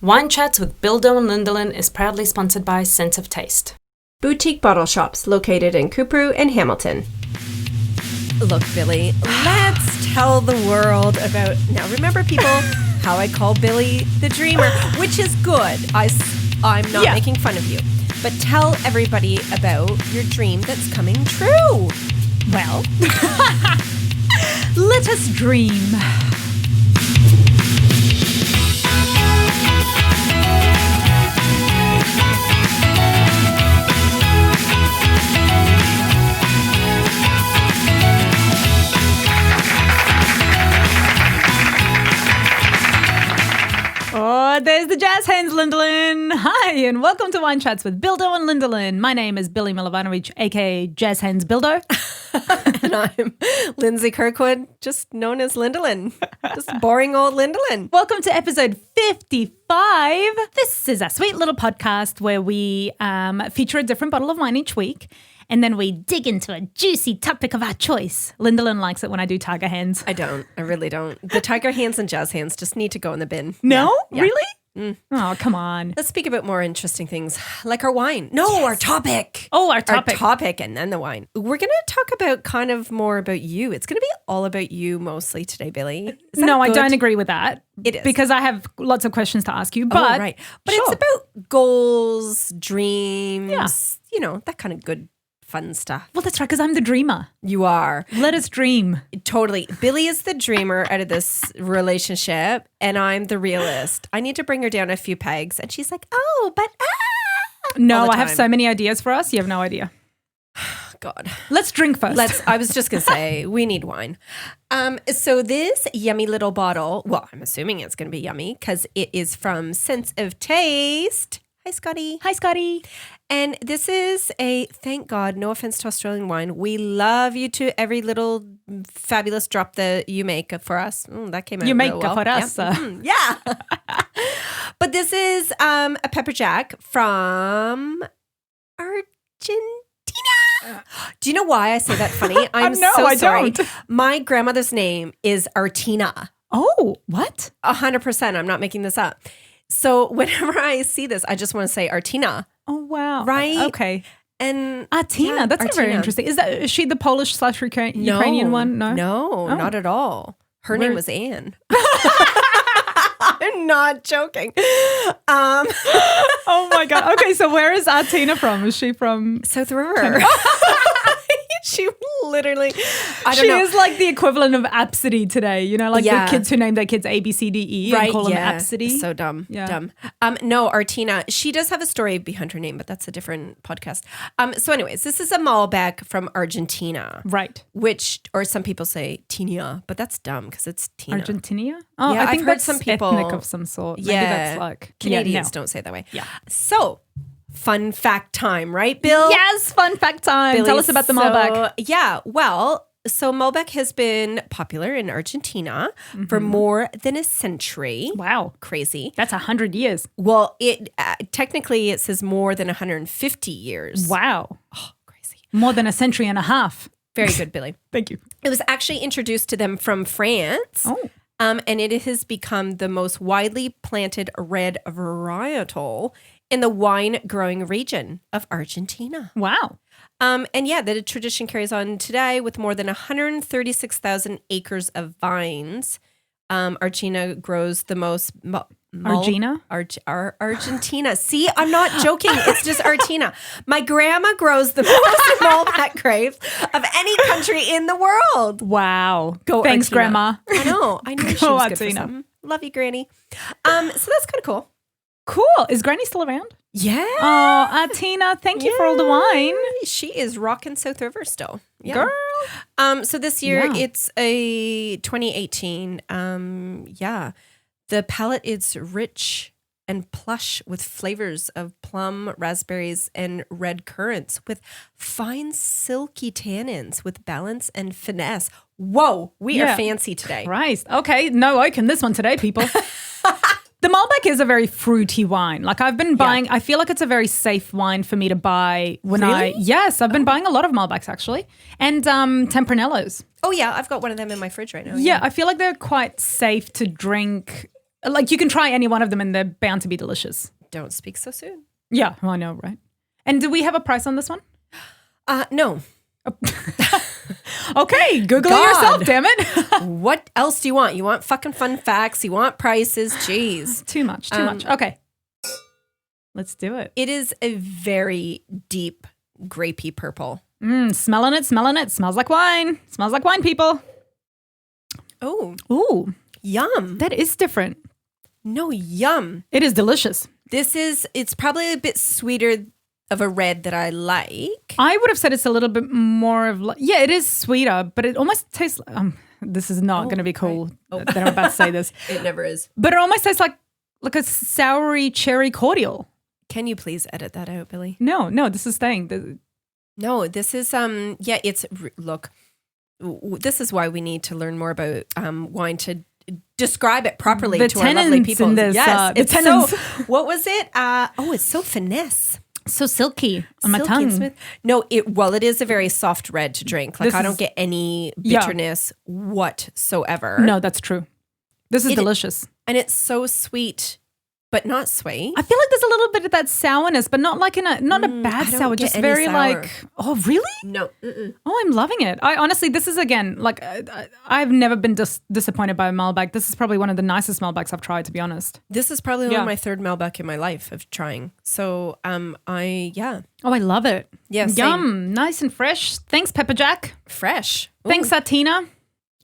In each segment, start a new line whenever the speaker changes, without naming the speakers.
Wine Chats with Bildo and Lindalin is proudly sponsored by Sense of Taste.
Boutique bottle shops located in Coupru and Hamilton.
Look, Billy, let's tell the world about... Now, remember, people, how I call Billy the dreamer, which is good. I'm not making fun of you. But tell everybody about your dream that's coming true.
Well, let us dream. Oh, there's the jazz hands, Lindalin. Hi, and welcome to Wine Chats with Bildo and Lindalin. My name is Billy Milovanovic, a.k.a. Jazz Hands Bildo.
And I'm Lindsay Kirkwood, just known as Lindalin. Just boring old Lindalin.
Welcome to episode 55. This is a sweet little podcast where we feature a different bottle of wine each week. And then we dig into a juicy topic of our choice. Lindalin likes it when I do tiger hands.
I don't. I really don't. The tiger hands and jazz hands just need to go in the bin.
No?
Yeah.
Really?
Mm.
Oh, come on.
Let's speak about more interesting things, like our wine. No, our topic.
Oh, our topic.
Our topic and then the wine. We're going to talk about kind of more about you. It's going to be all about you mostly today, Billy.
No, I don't agree with that.
It is.
Because I have lots of questions to ask you. But,
right. But
sure.
it's about goals, dreams, you know, that kind of good fun stuff.
Well, that's right, because I'm the dreamer.
You are.
Let us dream.
Totally. Billy is the dreamer out of this relationship, and I'm the realist. I need to bring her down a few pegs, and she's like, oh, but
No, I have so many ideas for us. You have no idea.
God.
Let's drink first.
I was just going to say, we need wine. So this yummy little bottle, well, I'm assuming it's going to be yummy because it is from Sense of Taste. Hi, Scotty.
Hi, Scotty.
And this is thank God, no offense to Australian wine. We love you to every little fabulous drop that you make for us. That came out
You make
real well.
for us.
Yeah. But this is a Pepperjack from Argentina. Do you know why I say that funny? I'm
No,
so
I
sorry.
don't.
My grandmother's name is Artina.
Oh, what?
100%. I'm not making this up. So whenever I see this, I just want to say Artina.
Oh, wow.
Right?
Okay.
And
Artina,
yeah,
that's very interesting. Is she the Polish/Ukrainian one?
No, not at all. Her name was Anne. I'm not joking.
Oh my God. Okay, so where is Artina from? Is she from
South River? She literally, I don't
she
know.
is like the equivalent of Absidy today, you know, like
Yeah.
the kids who name their kids A, B, C, D, E and call them Absidy.
So dumb.
Yeah.
Dumb. No, Artina, she does have a story behind her name, but that's a different podcast. So anyways, this is a Malbec from Argentina.
Right.
Which, or some people say Tinia, but that's dumb because it's Tina.
Argentina? Oh,
Yeah,
I think
I've heard
that's
some people-
ethnic of some sort. Maybe that's like
Canadians don't say it that way.
Yeah.
So, fun fact time, right, Bill?
Yes, fun fact time.
Billy,
Tell us about the Malbec.
Yeah, well, so Malbec has been popular in Argentina for more than a century.
Wow.
Crazy.
That's 100 years.
Well, it technically it says more than 150 years.
Wow.
Oh, crazy.
More than a century and a half.
Very good, Billy.
Thank you.
It was actually introduced to them from France.
Oh.
And it has become the most widely planted red varietal in the wine growing region of Argentina.
Wow.
And yeah, the tradition carries on today with more than 136,000 acres of vines. Argentina grows the most.
Argentina?
Argentina. See, I'm not joking. It's just Argentina. My grandma grows the most Malbec grapes of any country in the world.
Wow.
Go
Thanks,
Argentina.
Grandma.
I know. I knew she
Go
was good for
Argentina.
something. Love you, Granny. So that's kind of cool.
Cool. Is Granny still around?
Yeah.
Oh, Artina, thank you for all the wine.
She is rocking South River still. Yeah.
Girl.
So this year
Yeah.
it's a 2018. Yeah. The palate is rich and plush with flavors of plum, raspberries, and red currants with fine silky tannins with balance and finesse. Whoa, we are fancy today.
Christ. Okay, no oak in this one today, people. The Malbec is a very fruity wine. Like I've been buying, I feel like it's a very safe wine for me to buy when yes, I've been buying a lot of Malbecs actually. And Tempranillos.
Oh yeah, I've got one of them in my fridge right now.
Yeah, I feel like they're quite safe to drink Like you can try any one of them and they're bound to be delicious.
Don't speak so soon.
Yeah, I know, right? And do we have a price on this one?
No.
Okay, Google it
God.
yourself, damn it.
What else do you want? You want fucking fun facts? You want prices? Jeez.
Too much. Okay. Let's do it.
It is a very deep grapey purple.
Smelling it. Smells like wine. Smells like wine, people.
Oh,
Ooh,
yum.
that is different.
No, yum.
It is delicious.
It's probably a bit sweeter of a red that I like.
I would have said it's a little bit more of yeah, it is sweeter, but it almost tastes this is not going to be cool that I'm about to say this.
It never is.
But it almost tastes like a soury cherry cordial.
Can you please edit that out, Billy?
No, this is staying.
No, this is look, this is why we need to learn more about wine to describe it properly
The
to our lovely
tenants
people.
in this,
yes,
the
it's
tenants.
so. What was it? It's so finesse.
So silky on my
Silky and
tongue.
smooth. No, it is a very soft red to drink. Like
This
I don't
is-
get any bitterness whatsoever.
No, that's true. This is
It-
delicious.
And it's so sweet, but not sweet.
I feel like there's a little bit of that sourness, but not like not a
I
bad
don't
sour,
get
just
any
very
sour.
like, oh, really?
No. Mm-mm.
Oh, I'm loving it. I honestly, this is again, like, I've never been disappointed by a Malbec. This is probably one of the nicest Malbecs I've tried, to be honest.
This is probably
Yeah.
only my third Malbec in my life of trying. So,
Oh, I love it.
Yeah, same.
Yum. Nice and fresh. Thanks, Pepperjack.
fresh. Ooh.
Thanks, Argentina.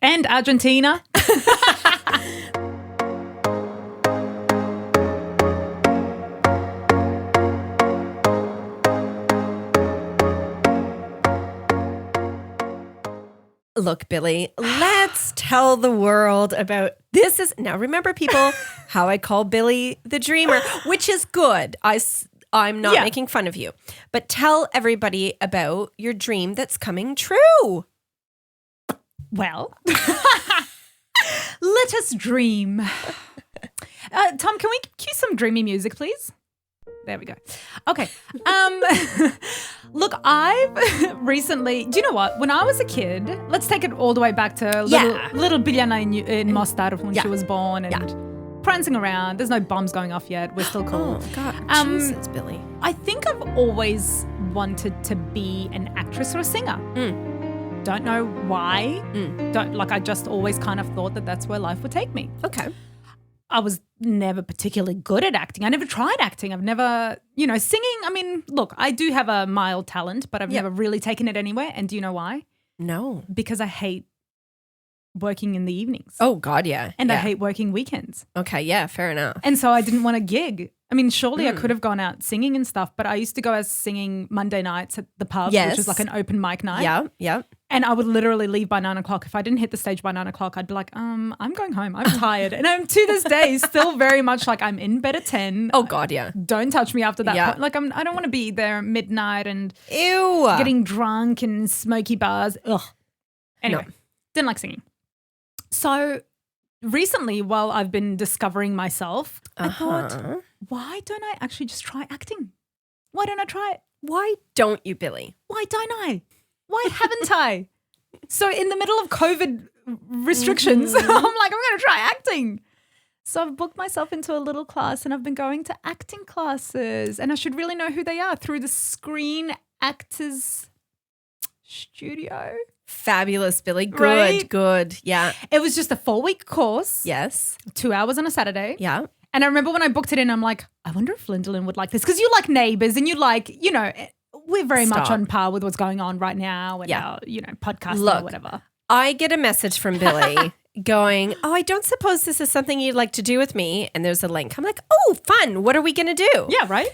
And Argentina.
Look, Billy, let's tell the world about this. Now, remember, people, how I call Billy the dreamer, which is good. I'm not
Yeah.
making fun of you, but tell everybody about your dream that's coming true.
Well, let us dream. Tom, can we cue some dreamy music, please? There we go. Okay. Look, I've recently, do you know what? When I was a kid, let's take it all the way back to little Biljana in Mostar when she was born and prancing around. There's no bombs going off yet. We're still cool.
Oh, God. Jesus, Billy.
I think I've always wanted to be an actress or a singer. Don't know why. I just always kind of thought that that's where life would take me.
Okay.
I was never particularly good at acting. I never tried acting. I've never, singing. I mean, look, I do have a mild talent, but I've never really taken it anywhere. And do you know why?
No.
Because I hate working in the evenings.
Oh, God, yeah.
And I
Yeah.
hate working weekends.
Okay, yeah, fair enough.
And so I didn't want to gig. I mean, surely I could have gone out singing and stuff, but I used to go out singing Monday nights at the pub,
Yes.
which is like an open mic night.
Yeah.
And I would literally leave by 9 o'clock. If I didn't hit the stage by 9 o'clock, I'd be like, I'm going home. I'm tired. And I'm to this day still very much like I'm in bed at 10.
Oh, God, yeah.
Don't touch me after that
Yeah.
point. Like I don't want to be there at midnight and
Ew.
getting drunk in smoky bars. Ugh. Anyway, didn't like singing. So recently, while I've been discovering myself, I thought, why don't I actually just try acting? Why don't I try it?
Why don't you, Billy?
Why don't I? Why haven't I? So in the middle of COVID restrictions, I'm like, I'm going to try acting. So I've booked myself into a little class and I've been going to acting classes, and I should really know who they are through the Screen Actors Studio.
Fabulous, Billy. Good,
Right?
good. Yeah.
It was just a 4-week course,
Yes.
2 hours on a Saturday.
Yeah.
And I remember when I booked it in, I'm like, I wonder if Lindalin would like this. Because you like Neighbours and you like, we're very much
Stop.
on par with what's going on right now and our, podcasting or
Look,
whatever.
I get a message from Billy going, I don't suppose this is something you'd like to do with me. And there's a link. I'm like, oh, fun. What are we going to do?
Yeah, right?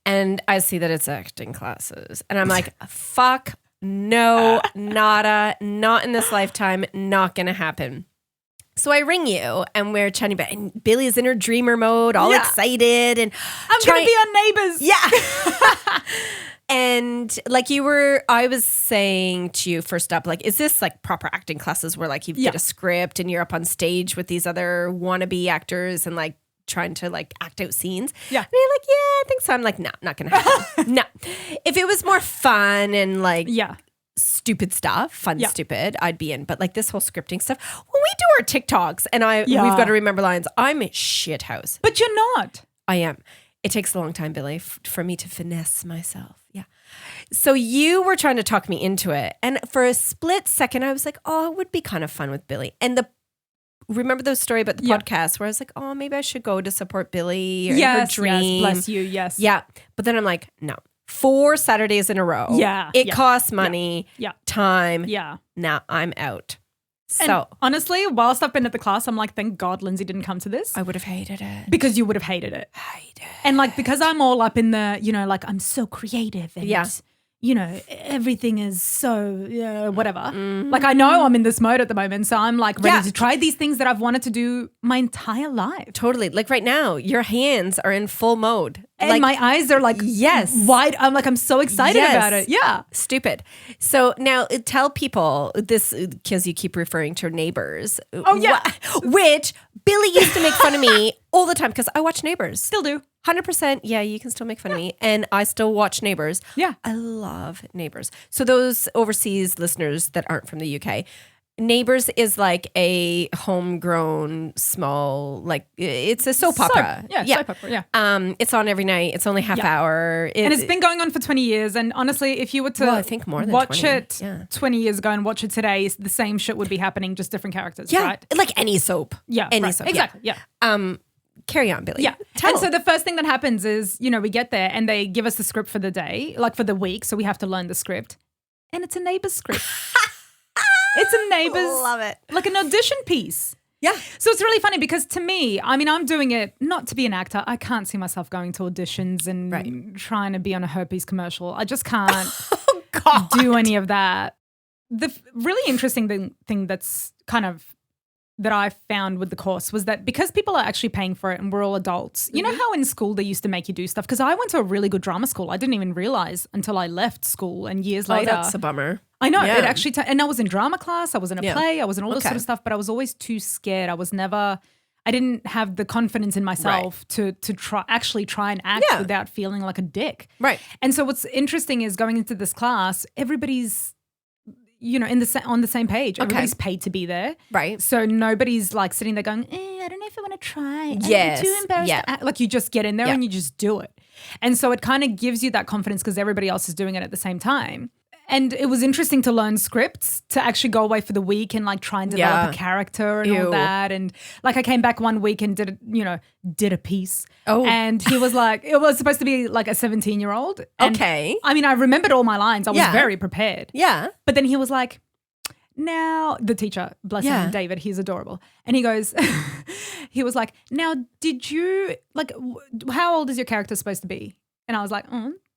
And I see that it's acting classes. And I'm like, fuck, no, nada, not in this lifetime, not going to happen. So I ring you and we're chatting about, and Billy's in her dreamer mode, all excited. And
I'm going to be on Neighbours.
Yeah. And like I was saying to you first up, like, is this like proper acting classes where like you get a script and you're up on stage with these other wannabe actors and like trying to like act out scenes?
Yeah.
And you're like, yeah, I think so. I'm like, no, not going to happen. No. If it was more fun and like, stupid stuff, fun,
Yeah.
stupid, I'd be in. But like this whole scripting stuff, when we do our TikToks and
Yeah.
we've got to remember lines, I'm a shit house.
But you're not.
I am. It takes a long time, Billy, for me to finesse myself. Yeah. So you were trying to talk me into it. And for a split second, I was like, oh, it would be kind of fun with Billy. And remember the story about the
Yeah.
podcast where I was like, oh, maybe I should go to support Billy or
Yes,
her dream.
yes, bless you, yes.
Yeah. But then I'm like, no. 4 Saturdays in a row.
Yeah,
It
yeah,
costs money,
yeah.
time.
Yeah.
Now I'm out.
And
So
honestly, whilst I've been at the class, I'm like, thank God Lindsay didn't come to this
I would have hated it.
because you would have hated it. And like, because I'm all up in the, like I'm so creative and,
Yeah.
everything is so whatever. Like I know I'm in this mode at the moment. So I'm like ready
Yeah.
to try these things that I've wanted to do my entire life.
Totally. Like right now, your hands are in full mode.
And
like,
my eyes are like
Yes.
wide. I'm like, I'm so excited
Yes.
about it. Yeah.
Stupid. So now tell people this because you keep referring to Neighbors.
Oh, yeah.
Which Billy used to make fun of me all the time because I watch Neighbors.
Still do.
100%. Yeah, you can still make fun of me. And I still watch Neighbors.
Yeah.
I love Neighbors. So those overseas listeners that aren't from the UK, Neighbors is like a homegrown small, like it's a soap opera.
Soap opera, yeah.
It's on every night. It's only half hour.
And it's been going on for 20 years. And honestly, if you were to
Well, I think more than
watch
20.
it
Yeah.
20 years ago and watch it today, the same shit would be happening, just different characters,
Yeah,
right?
like any soap.
Yeah.
Any
right.
soap.
Exactly. Yeah.
Carry on, Billy.
Yeah.
Tell.
And so the first thing that happens is, we get there and they give us the script for the day, like for the week. So we have to learn the script. And it's a Neighbours script. It's a Neighbours,
Love it.
like an audition piece.
Yeah.
So it's really funny because to me, I mean, I'm doing it not to be an actor. I can't see myself going to auditions and trying to be on a herpes commercial. I just can't
God.
do any of that. The really interesting thing that's kind of that I found with the course was that because people are actually paying for it and we're all adults, you know how in school they used to make you do stuff? Because I went to a really good drama school. I didn't even realize until I left school and years later.
That's a bummer.
I know.
Yeah.
It actually, and I was in drama class. I was in a play. I was in all this
Okay.
sort of stuff, but I was always too scared. I didn't have the confidence in myself to try and act
Yeah.
without feeling like a dick.
Right.
And so what's interesting is going into this class, everybody's, on the same page. Everybody's paid to be there.
Right.
So nobody's like sitting there going, I don't know if I want to try.
Yes.
I'm too embarrassed
Yeah.
to act. Like you just get in there and you just do it. And so it kind of gives you that confidence because everybody else is doing it at the same time. And it was interesting to learn scripts, to actually go away for the week and like try and develop a character and all that. And like I came back one week and did a piece.
Oh.
And he was like, it was supposed to be like a 17-year-old. And
Okay.
I mean, I remembered all my lines. I was very prepared.
Yeah.
But then he was like, now, the teacher, bless him, David, he's adorable. And he goes, he was like, now, did you, like, how old is your character supposed to be? And I was like,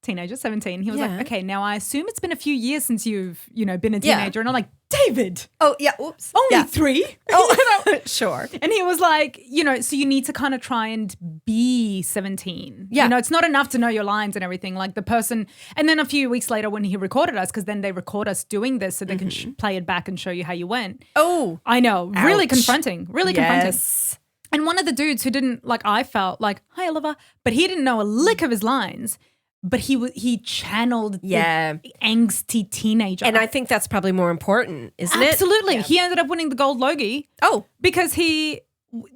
teenager, 17. He was like, okay, now I assume it's been a few years since you've, been a teenager. And I'm like, David.
Oh, yeah. Oops.
Only 3?
Oh, sure.
And he was like, so you need to kind of try and be 17.
Yeah.
It's not enough to know your lines and everything. Like the person, and then a few weeks later when he recorded us, because then they record us doing this so they can play it back and show you how you went.
Oh.
I know. Really
Ouch.
confronting. Really confronting. And one of the dudes who didn't, like I felt like, hi, Oliver, but he didn't know a lick of his lines. But he channeled the angsty teenager.
And I think that's probably more important, isn't it?
Absolutely. Yeah. He ended up winning the gold Logie.
Oh.
Because he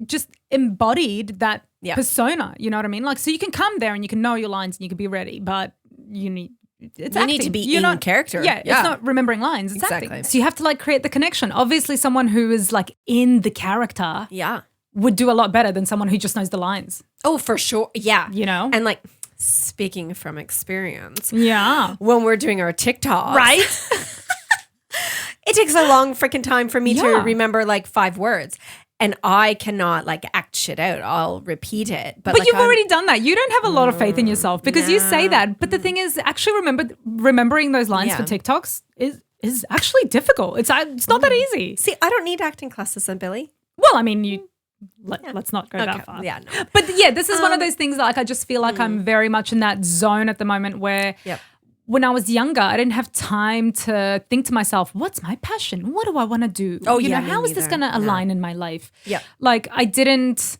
just embodied that persona. You know what I mean? Like, so you can come there and you can know your lines and you can be ready, but you need
to be in character.
Yeah, it's not remembering lines. It's
Exactly.
acting. So you have to like create the connection. Obviously, someone who is like in the character would do a lot better than someone who just knows the lines.
Oh, for sure. Yeah.
And
like, speaking from experience.
Yeah.
When we're doing our TikToks.
Right.
It takes a long freaking time for me to remember like 5 words. And I cannot like act shit out. I'll repeat it. But like,
you've already done that. You don't have a lot of faith in yourself because you say that. But the thing is, actually remembering those lines for TikToks is actually difficult. It's not that easy.
See, I don't need acting classes then, Billy.
Well, I mean, let's not go that far.
Yeah, no.
But yeah, this is one of those things that like I just feel like I'm very much in that zone at the moment where when I was younger, I didn't have time to think to myself, what's my passion? What do I want to do?
Oh,
how is this going to align in my life?
Yeah.
Like I didn't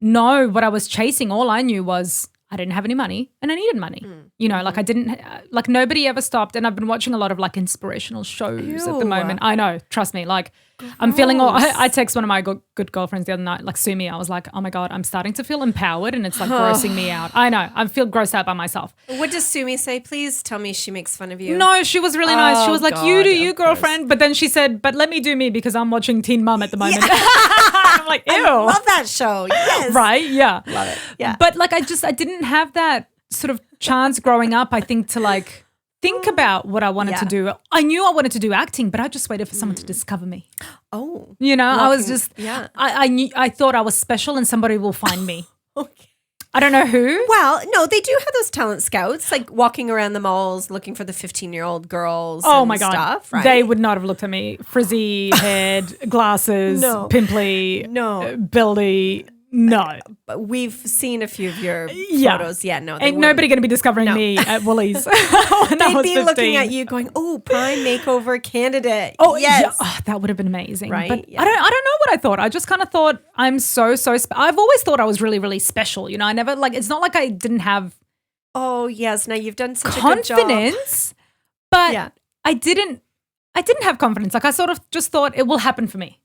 know what I was chasing. All I knew was I didn't have any money and I needed money. You know, like I didn't, like nobody ever stopped. And I've been watching a lot of like inspirational shows at the moment. I know, trust me. Like I'm feeling I text one of my good girlfriends the other night, like Sumi. I was like, oh my God, I'm starting to feel empowered and it's like grossing me out. I know, I feel grossed out by myself.
What does Sumi say? Please tell me she makes fun of you.
No, she was really nice. She was like,
God,
you do you,
of course.
girlfriend. But then she said, but let me do me because I'm watching Teen Mum at the moment. I'm like, ew.
I love that show. Yes.
Right? Yeah.
Love it. Yeah.
But like I didn't have that sort of chance growing up, I think, to like think about what I wanted to do. I knew I wanted to do acting, but I just waited for someone to discover me.
Oh.
You know, I was just
yeah.
I thought I was special and somebody will find me.
Okay.
I don't know who.
Well, no, they do have those talent scouts, like walking around the malls looking for the 15-year-old girls.
Oh
and
my God.
stuff, right?
They would not have looked at me. Frizzy head, glasses,
No.
pimply,
No.
buildy. No.
But we've seen a few of your
Yeah.
photos. Yeah, no.
Ain't nobody going to be discovering me at Woolies when I
They'd
was
be
15.
looking at you going, oh, prime makeover candidate.
Oh
yes.
yeah, oh, that would have been amazing.
Right,
But
yeah.
I don't know what I thought. I just kind of thought I'm I've always thought I was really, really special. You know, I never like. It's not like I didn't have
Oh, yes. Now you've done such a good job.
confidence, but
Yeah.
I didn't have confidence. Like I sort of just thought it will happen for me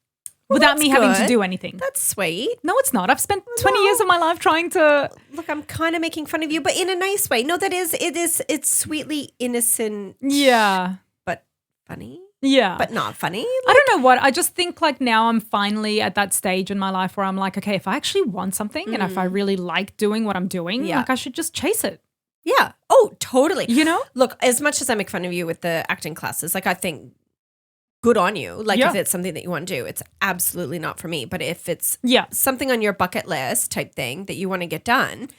without me
that's
having to
good.
do anything.
That's sweet.
No, it's not. I've spent 20 years of my life trying to.
Look, I'm kind of making fun of you, but in a nice way. No, it's sweetly innocent,
Yeah,
but funny,
yeah,
but not funny.
I don't know what. I just think like now I'm finally at that stage in my life where I'm like, okay, if I actually want something and if I really like doing what I'm doing,
Yeah.
like I should just chase it.
Yeah. Oh, totally.
You know?
Look, as much as I make fun of you with the acting classes, like I think good on you. Like
Yeah.
if it's something that you want to do, it's absolutely not for me. But if it's
Yeah.
something on your bucket list type thing that you want to get done,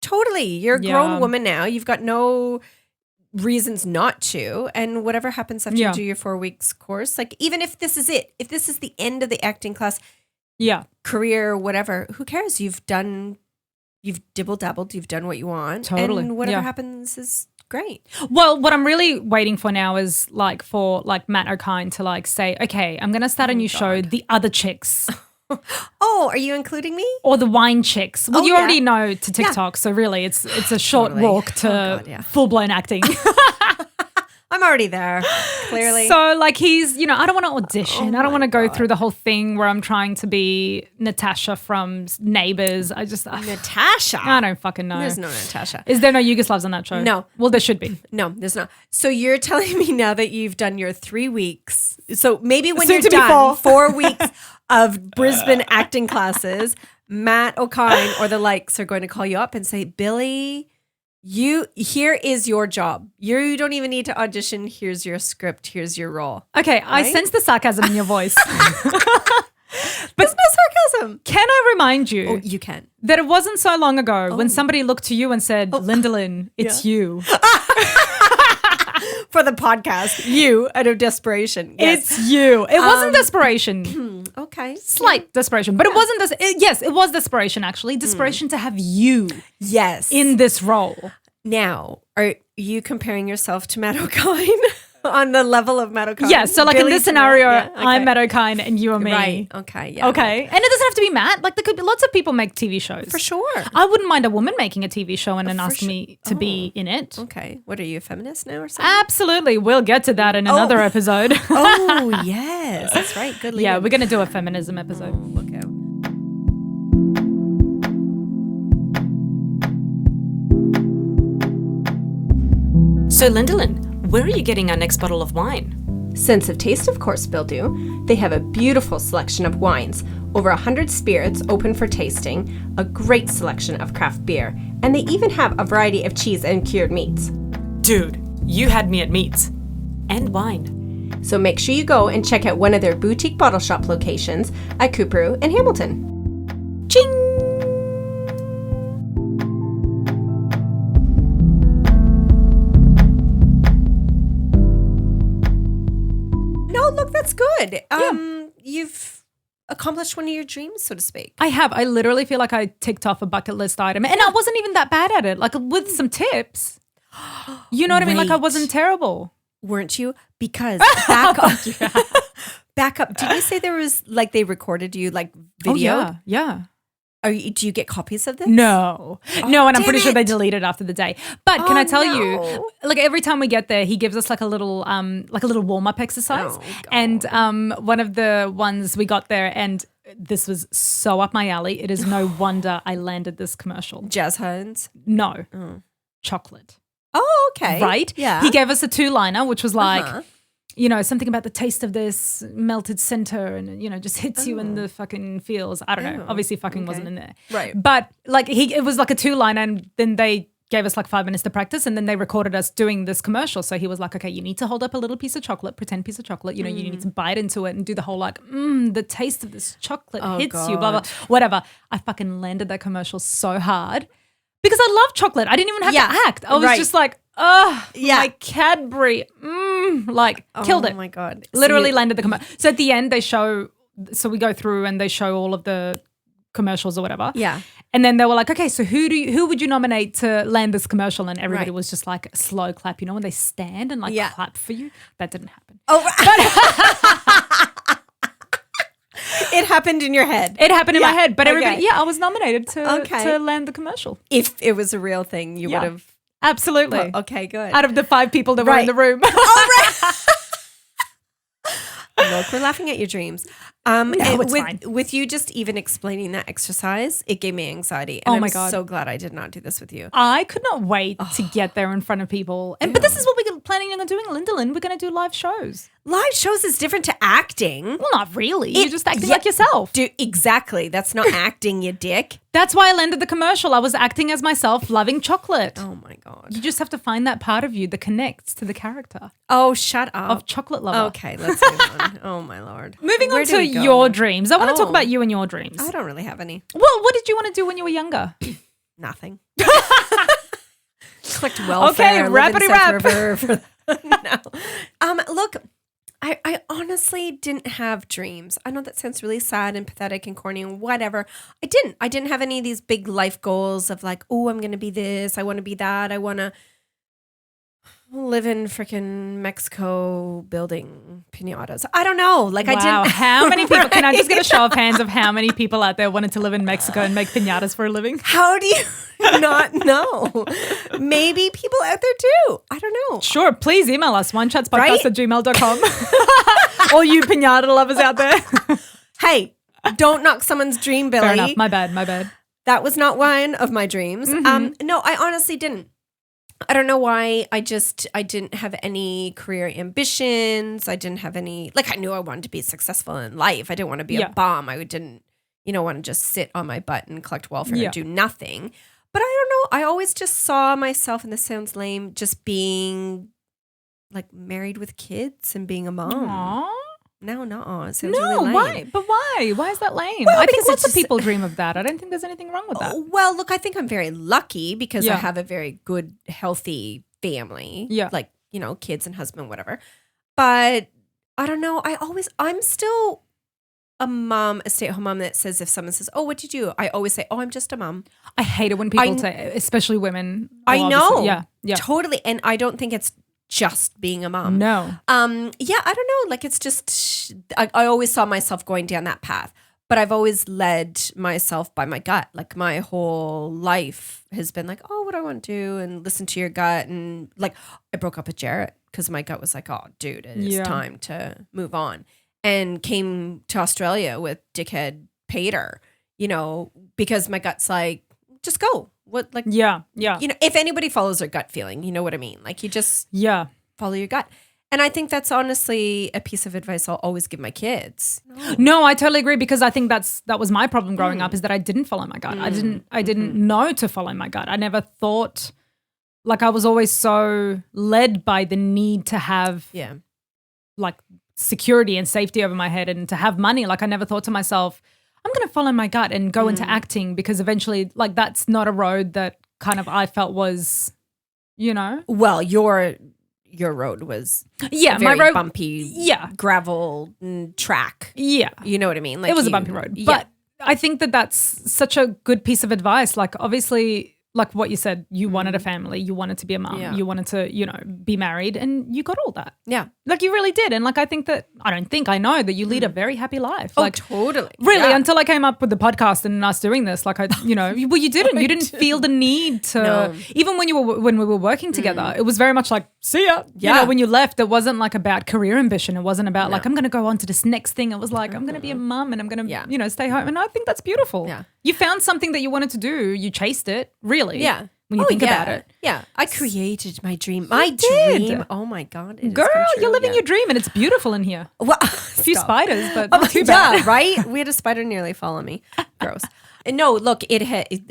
totally. You're a
Yeah.
grown woman now. You've got no reasons not to. And whatever happens after
Yeah.
you do your 4 weeks course, like even if this is it, if this is the end of the acting class,
Yeah.
career, whatever, who cares? You've dibble dabbled, you've done what you want.
Totally,
And whatever
yeah.
happens is great.
Well, what I'm really waiting for now is like for like Matt O'Kine to like say, okay, I'm going to start a new show, The Other Chicks
Oh, are you including me?
or The Wine Chicks. Well,
Oh,
you
yeah.
already know to TikTok. So really it's a short
Totally.
walk to
Oh, God, yeah.
full blown acting.
I'm already there, clearly.
So like he's, you know, I don't want to audition.
Oh
I don't want to
my
go
God.
through the whole thing where I'm trying to be Natasha from Neighbours. I
Natasha.
don't fucking know.
There's no Natasha.
Is there no Yugoslavs on that show?
No.
Well, there should be.
No, there's not. So you're telling me now that you've done your 3 weeks. So maybe when
Soon
you're
to be
done,
4.
4 weeks of Brisbane acting classes, Matt O'Kine or the likes are going to call you up and say, Billy, here is your job. You don't even need to audition. Here's your script. Here's your role.
Okay, I
Right?
sense the sarcasm in your voice.
There's no sarcasm.
Can I remind you
Oh, you can.
that it wasn't so long ago when somebody looked to you and said, Lindalin, it's you.
For the podcast, you out of desperation. Yes.
It's you. It wasn't desperation.
Okay.
Slight desperation. But it wasn't yes, it was desperation actually. Desperation to have you
Yes.
in this role.
Now, are you comparing yourself to Matt O'Kine on the level of Matt O'Kine?
Yeah, so like in
Billy
this
to Matt?
scenario,
Yeah, okay.
I'm Matt O'Kine and you are me.
Right. Okay. Yeah.
Okay. And it doesn't have to be Matt. Like there could be lots of people make TV shows.
For sure.
I wouldn't mind a woman making a TV show and then
For
asking
sure.
me to be in it.
Okay. What are you, a feminist now or something?
Absolutely. We'll get to that in another episode.
Oh, yes. That's right. Good lead.
Yeah, we're going to do a feminism episode.
Look out.
So, Lindalin, where are you getting our next bottle of wine?
Sense of Taste, of course, Bildo. They have a beautiful selection of wines, over 100 spirits open for tasting, a great selection of craft beer, and they even have a variety of cheese and cured meats.
Dude, you had me at meats. And wine.
So make sure you go and check out one of their boutique bottle shop locations at Couparo and Hamilton. Ching!
No, look, that's good. You've accomplished one of your dreams, so to speak.
I have. I literally feel like I ticked off a bucket list item. And I wasn't even that bad at it. Like with some tips. You know what I mean? Like I
Right.
wasn't terrible.
Weren't you? Because back up. Back up. Did you say there was like they recorded you like video?
Oh, yeah.
Do you get copies of this?
No, and I'm
damn
pretty sure they
it.
deleted after the day. But can I tell you,
no.
like every time we get there, he gives us like a little warm up exercise.
Oh, God.
And one of the ones we got there, and this was so up my alley. It is no wonder I landed this commercial.
Jazz hands.
No, chocolate.
Oh, okay.
Right?
Yeah.
He gave us a 2-liner, which was like,
Uh-huh.
something about the taste of this melted center and, just hits you in the fucking feels. I don't know. Obviously fucking wasn't in there.
Right.
But like it was like a 2-liner, and then they gave us like 5 minutes to practice, and then they recorded us doing this commercial. So he was like, okay, you need to hold up a little piece of chocolate, pretend piece of chocolate, you need to bite into it and do the whole like, the taste of this chocolate hits you, blah, blah, whatever. I fucking landed that commercial so hard because I love chocolate. I didn't even have to act. I was just like, my Cadbury, killed it.
Oh my God.
Literally landed the commercial. So at the end so we go through and they show all of the commercials or whatever.
Yeah.
And then they were like, okay, so who would you nominate to land this commercial? And everybody was just like a slow clap, when they stand and like clap for you. That didn't happen.
Oh, it happened in your head.
It happened in my head. But
Okay.
everybody, I was nominated to land the commercial.
If it was a real thing, you would have.
Absolutely.
Oh, okay, good.
Out of the 5 people that were in the room.
Look, we're laughing at your dreams.
it's fine.
With you just even explaining that exercise, it gave me anxiety.
Oh
And
my
I'm
God.
so glad I did not do this with you.
I could not wait to get there in front of people. But this is what we're planning on doing, Lindalin. We're going to do live shows.
Live shows is different to acting.
Well, not really. You're just acting like yourself.
Exactly. That's not acting, you dick.
That's why I landed the commercial. I was acting as myself, loving chocolate.
Oh my God.
You just have to find that part of you that connects to the character
Oh, shut up.
of chocolate lover.
Okay, let's move on. Oh my Lord.
Moving
Where
on
do
to
we go?
your dreams. I want to talk
Oh.
about you and your dreams.
I don't really have any.
Well, what did you want to do when you were younger?
Nothing. Collect welfare.
Okay,
live in
rappity
South
rap.
River no. Look, I honestly didn't have dreams. I know that sounds really sad and pathetic and corny and whatever. I didn't have any of these big life goals of like, oh, I'm going to be this. I want to be that. I want to live in freaking Mexico building piñatas. I don't know. Like I
Wow,
didn't.
how many people? Can I just get a show of hands of how many people out there wanted to live in Mexico and make piñatas for a living?
How do you not know? Maybe people out there too. I don't know.
Sure, please email us, onechatspodcast
Right?
at gmail.com. All you piñata lovers out there.
Hey, don't knock someone's dream, Billy.
Fair enough. My bad.
That was not one of my dreams. No, I honestly didn't. I don't know why. I didn't have any career ambitions. I didn't have any, I knew I wanted to be successful in life. I didn't want to be a bum. I didn't, want to just sit on my butt and collect welfare and do nothing. But I don't know. I always just saw myself, and this sounds lame, just being married with kids and being a mom.
Aww.
No, it sounds
No,
really lame.
why? But why? Why is that lame?
Well,
I think
because
lots
it's
of
just-
people dream of that. I don't think there's anything wrong with that.
Well, look, I think I'm very lucky because I
Yeah.
have a very good, healthy family.
Yeah.
Kids and husband, whatever. But I don't know. I'm still a mom, a stay-at-home mom that says if someone says, oh, what did you do? I always say, oh, I'm just a mom.
I hate it when people say, especially women.
I
Well,
know.
obviously, Yeah.
Totally. And I don't think it's just being a mom.
No.
Yeah, I don't know. It's just, I always saw myself going down that path, but I've always led myself by my gut. My whole life has been oh, what do I want to do? And listen to your gut. And I broke up with Jarrett because my gut was oh, dude, it is time to move on. And came to Australia with dickhead Pater, because my gut's just go. What,
Yeah.
if anybody follows their gut feeling, you know what I mean? You just
Yeah.
follow your gut. And I think that's honestly a piece of advice I'll always give my kids.
No, I totally agree because I think that was my problem growing up is that I didn't follow my gut. I didn't know to follow my gut. I never thought I was always so led by the need to have security and safety over my head and to have money. I never thought to myself, I'm going to follow my gut and go into acting because eventually that's not a road that kind of I felt was,
Well, your road was
yeah,
very
my road,
bumpy, gravel track.
yeah,
You know what I mean?
it was a bumpy road. But I think that's such a good piece of advice. Obviously, like what you said, you wanted a family, you wanted to be a mum,
Yeah.
you wanted to, you know, be married, and you got all that.
Yeah.
Like you really did. And like I know that you lead a very happy life.
Oh,
Like
totally.
really,
Yeah.
until I came up with the podcast and us doing this, like you didn't. You didn't feel the need to.
No.
Even when we were working together, it was very much like, see ya.
Yeah.
You know, when you left, it wasn't like about career ambition. It wasn't about like I'm going to go on to this next thing. It was like I'm going to be a mum and I'm going to, you know, stay home. And I think that's beautiful.
Yeah.
You found something that you wanted to do. You chased it. Really.
Yeah.
When you think about it.
Yeah. I created my dream. My
did.
dream. Oh my God. it has
Girl,
come true.
you're living
Yeah.
your dream and it's beautiful in here.
Well,
A few
stop.
spiders, but not too bad.
Yeah, right? We had a spider nearly follow me. Gross. No, look,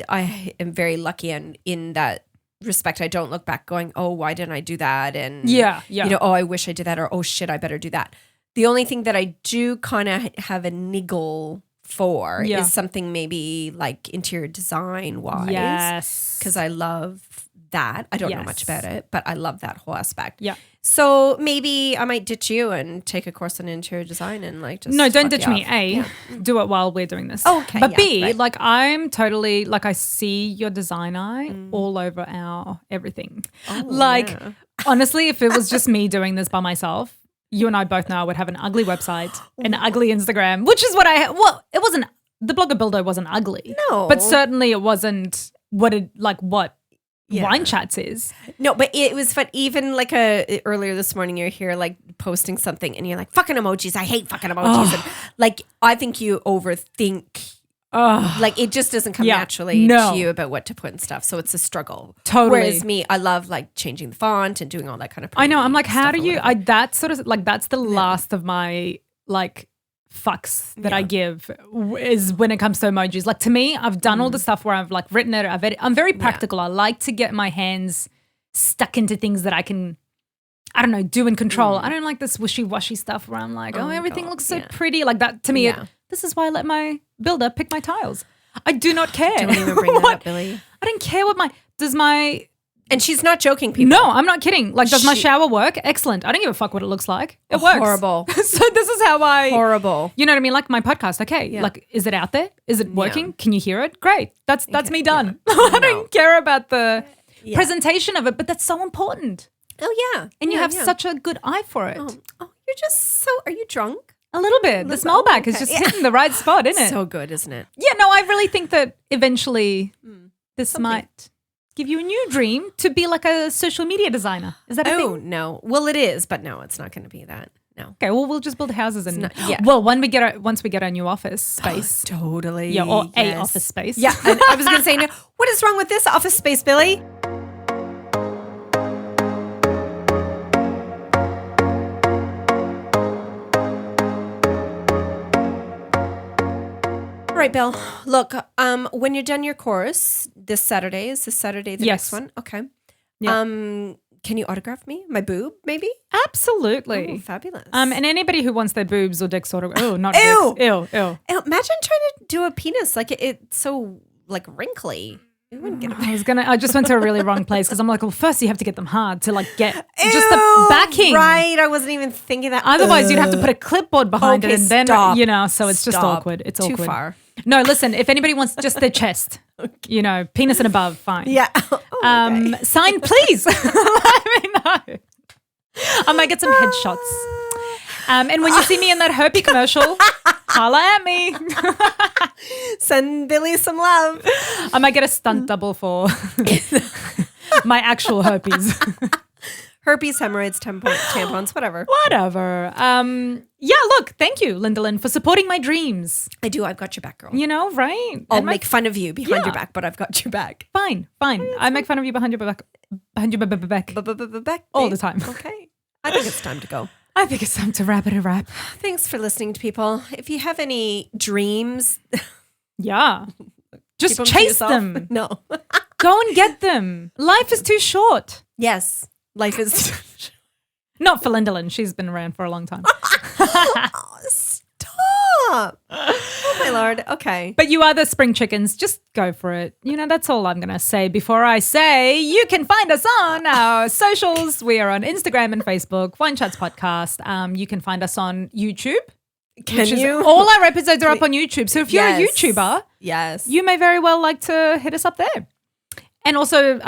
I am very lucky, and in that respect, I don't look back going, oh, why didn't I do that? And
Yeah.
you know, oh, I wish I did that, or oh shit, I better do that. The only thing that I do kind of have a niggle for
Yeah.
is something maybe like interior design wise.
Yes.
Because I love that. I don't know much
Yes.
about it, but I love that whole aspect.
Yeah.
So maybe I might ditch you and take a course on interior design and like just
No, don't
fuck
ditch
you
me.
off.
A,
Yeah.
do it while we're doing this.
Okay,
But
yeah,
B,
right.
like I'm totally like I see your design eye all over our everything. Like
yeah.
honestly, if it was just me doing this by myself, you and I both know I would have an ugly website, an ugly Instagram, which is what it wasn't. The blogger Bildo wasn't ugly.
No.
But certainly it wasn't what
Yeah.
Wine Chats is.
No, but it was fun. Even like earlier this morning, you're here like posting something and you're like, fucking emojis. I hate fucking emojis. And like, I think you overthink. Like it just doesn't come
Yeah.
naturally
No.
to you about what to put and stuff. So it's a struggle.
Totally.
Whereas me, I love like changing the font and doing all that kind of
I know. I'm like,
pretty
how
stuff
do
or
you?
whatever.
That's sort of like that's the last of my like fucks that I give is when it comes to emojis. Like to me, I've done all the stuff where I've like written it. I'm very practical. I like to get my hands stuck into things that I can, I don't know, do and control. I don't like this wishy-washy stuff where I'm like, oh,
my
everything
God,
looks so
yeah.
pretty. Like that to me,
Yeah.
this is why I let my builder pick my tiles. I do not care.
Don't even bring that up, Billy.
I don't care what my
And she's not joking, people.
no, I'm not kidding. Like, does my
She-
shower work? Excellent. I don't give a fuck what it looks like. It works.
Horrible.
So this is how I
Horrible.
You know what I mean? Like my podcast. Okay. Like, is it out there? Is it working? Can you hear it? Great. That's me done. I don't care about the presentation of it, but that's so important.
Oh, yeah.
And you
Yeah,
have
yeah.
such a good eye for it.
Oh, you're just so, are you drunk?
A little bit. The smell back is
okay.
just hitting the right spot, isn't it?
So good, isn't it?
Yeah, no, I really think that eventually this might give you a new dream to be like a social media designer. Is that a
Oh,
thing?
no. Well, it is, but no, it's not going to be that. No.
Okay, well, we'll just build houses and
not- yeah.
well, once we get our new office space,
Totally.
yeah, or a
yes.
office space,
Yeah. And I was going to say, no, what is wrong with this office space, Billy? All right, Bill. Look, when you're done your course, this Saturday, is this Saturday the
Yes.
next one? Okay.
Yeah.
Can you autograph me? My boob, maybe?
absolutely.
Oh, fabulous.
And anybody who wants their boobs or dicks autographed, oh, not
Ew.
dicks, ew.
Imagine trying to do a penis like it's so like wrinkly. You wouldn't get a
I just went to a really wrong place because I'm like, well, first you have to get them hard to like get just the backing.
Right, I wasn't even thinking that.
Otherwise, you'd have to put a clipboard behind
Okay,
it, and then
stop.
you know. So it's just
Stop.
awkward. It's
Too
awkward.
far.
No, listen. If anybody wants just their chest, you know, penis and above, fine.
Yeah. Oh, okay.
Sign, please. Let me know. I might get some headshots. And when you see me in that herpy commercial, holla at me.
Send Billy some love.
I might get a stunt double for my actual herpes.
Herpes, hemorrhoids, tampons, whatever.
Whatever. Yeah, look, thank you, Lindalin, for supporting my dreams.
I do. I've got your back, girl.
You know, right?
I'll
And my-
make fun of you behind
Yeah.
your back, but I've got your back.
Fine. I make fun of you behind your back.
Back
All the time.
Okay. I think it's time to go.
I think it's time to wrap it a wrap.
Thanks for listening to people. If you have any dreams,
Yeah. Just
keep them to
chase
yourself.
them.
No.
Go and get them. Life is too short.
Yes. Life is.
Not for Lindalin. She's been around for a long time.
Stop. Oh, my Lord. Okay.
But you are the spring chickens. Just go for it. You know, that's all I'm going to say before I say you can find us on our socials. We are on Instagram and Facebook, Wine Chats Podcast. You can find us on YouTube.
Can you?
All our episodes are up on YouTube. So if you're
Yes.
a YouTuber,
Yes.
you may very well like to hit us up there. And also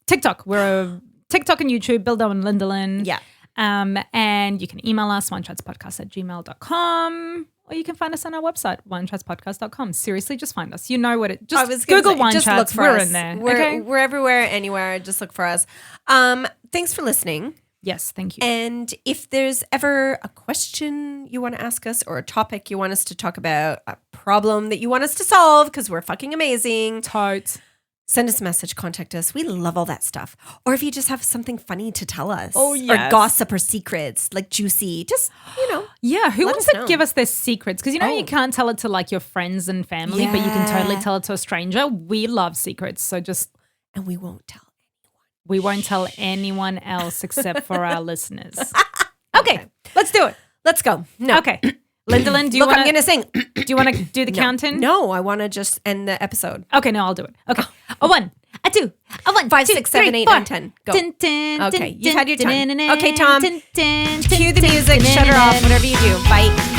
TikTok. We're TikTok and YouTube, Bildo and Lindalin.
Yeah.
And you can email us, winechatspodcast@gmail.com. Or you can find us on our website, winechatspodcast.com. Seriously, just find us. You know what it. Just Google Wine
just
Chats.
look for
We're
us.
in there.
We're everywhere, anywhere. Just look for us. Thanks for listening.
Yes, thank you.
And if there's ever a question you want to ask us or a topic you want us to talk about, a problem that you want us to solve because we're fucking amazing,
Totes.
send us a message, contact us. We love all that stuff. Or if you just have something funny to tell us.
Oh,
Or
yes.
gossip or secrets, like juicy. Just,
Yeah, who
Let
wants
us
to
know.
give us their secrets? Because you can't tell it to like your friends and family, but you can totally
Yeah.
tell it to a stranger. We love secrets, so
and we won't tell.
we won't tell anyone else except for our listeners. Okay, let's do it.
Let's go. No.
Okay, Lindalin, do you
Look,
want
I'm going to sing.
do you want to do the count-in?
No, I want to just end the episode.
Okay, no, I'll do it. Okay, a 1, a 2, a 1,
5,
2,
6, 7,
3,
8,
4.
9, 10. Go.
Okay,
Okay, you've had your time. Okay, Tom. Cue the music. Shut her off. Whatever you do. Bye.